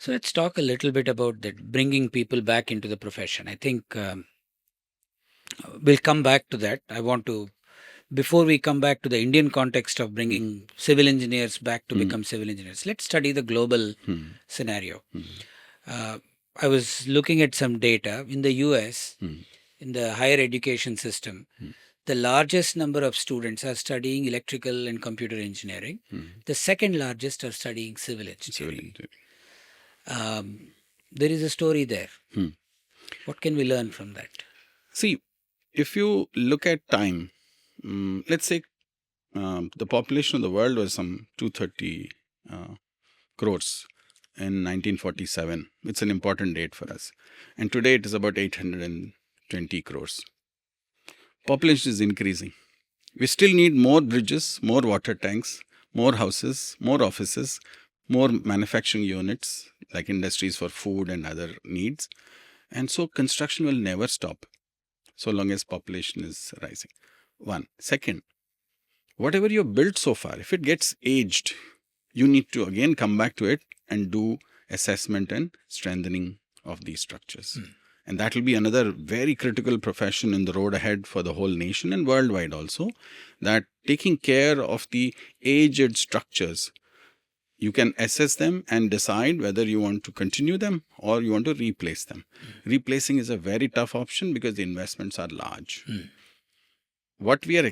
So let's talk a little bit about that, bringing people back into the profession. I think we'll come back to that. Before we come back to the Indian context of bringing civil engineers back to become civil engineers, let's study the global scenario. Uh, I was looking at some data in the US, in the higher education system. The largest number of students are studying electrical and computer engineering. The second largest are studying civil engineering. There is a story there. What can we learn from that? See, if you look at time, let's say the population of the world was some 230 crores in 1947. It's an important date for us. And today it is about 820 crores. Population is increasing. We still need more bridges, more water tanks, more houses, more offices, more manufacturing units like industries for food and other needs. And so construction will never stop so long as population is rising. One. Second, whatever you've built so far, if it gets aged, you need to again come back to it and do assessment and strengthening of these structures. And that will be another very critical profession in the road ahead for the whole nation and worldwide also, that taking care of the aged structures, you can assess them and decide whether you want to continue them or you want to replace them. Replacing is a very tough option because the investments are large. What we are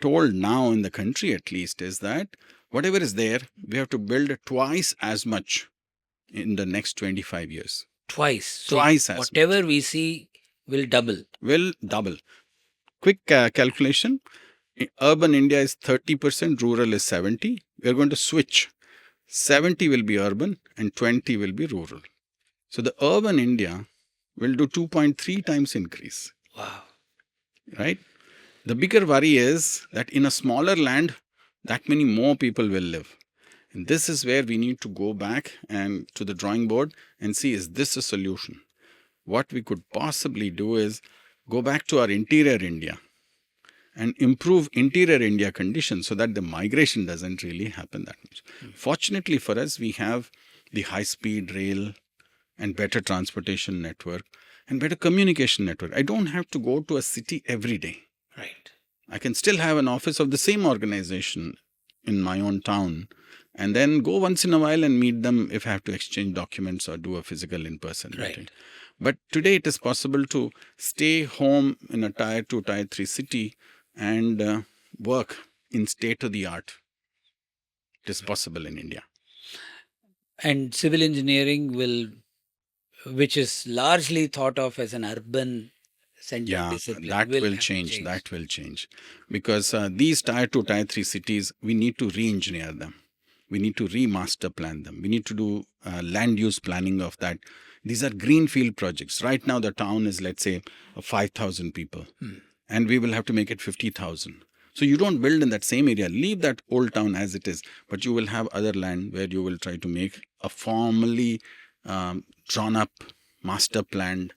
told now in the country at least is that whatever is there, we have to build twice as much in the next 25 years. Twice. So Twice as whatever much we see will double. Will double. Quick calculation. Urban India is 30%, rural is 70%. We are going to switch. 70 will be urban and 20 will be rural. So the urban India will do 2.3 times increase. Wow. Right? The bigger worry is that in a smaller land, that many more people will live. And this is where we need to go back and to the drawing board and see, is this a solution? What we could possibly do is go back to our interior India and improve interior India conditions so that the migration doesn't really happen that much. Fortunately for us, we have the high-speed rail and better transportation network and better communication network. I don't have to go to a city every day. Right. I can still have an office of the same organization in my own town and then go once in a while and meet them if I have to exchange documents or do a physical in-person meeting. But today it is possible to stay home in a tier 2, tier 3 city and work in state-of-the-art. It is possible in India. And civil engineering which is largely thought of as an urban centered discipline. That will change. That will change. Because these tier 2, tier 3 cities, we need to re-engineer them. We need to remaster plan them. We need to do land use planning of that. These are greenfield projects. Right now, the town is, let's say, 5,000 people. And we will have to make it 50,000. So you don't build in that same area. Leave that old town as it is. But you will have other land where you will try to make a formally drawn up, master planned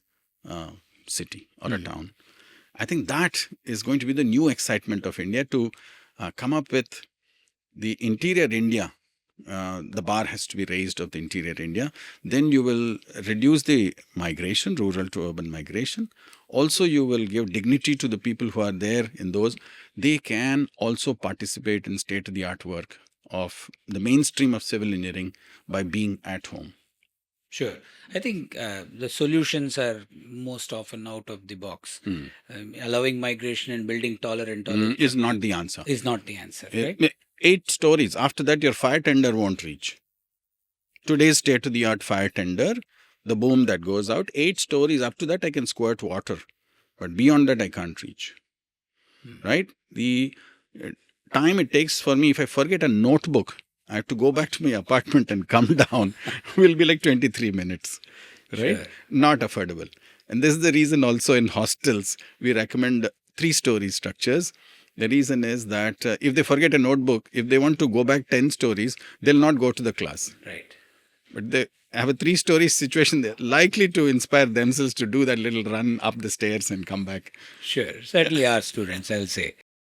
city or a town. I think that is going to be the new excitement of India, to come up with the interior India. The bar has to be raised of the interior India. Then you will reduce the migration, rural to urban migration. Also, you will give dignity to the people who are there in those. They can also participate in state-of-the-art work of the mainstream of civil engineering by being at home. Sure. I think the solutions are most often out of the box. Allowing migration and building taller and taller is not the answer. Is not the answer, right? 8 stories. After that, your fire tender won't reach. Today's state-of-the-art fire tender, the boom that goes out, 8 stories. Up to that, I can squirt water. But beyond that, I can't reach. Right? The time it takes for me, if I forget a notebook, I have to go back to my apartment and come down, will be like 23 minutes. Right? Sure. Not affordable. And this is the reason also in hostels, we recommend 3-story structures. The reason is that if they forget a notebook, if they want to go back 10 stories, they'll not go to the class. Right. But they have a 3-story situation, they're likely to inspire themselves to do that little run up the stairs and come back. Sure. Certainly our students, I'll say.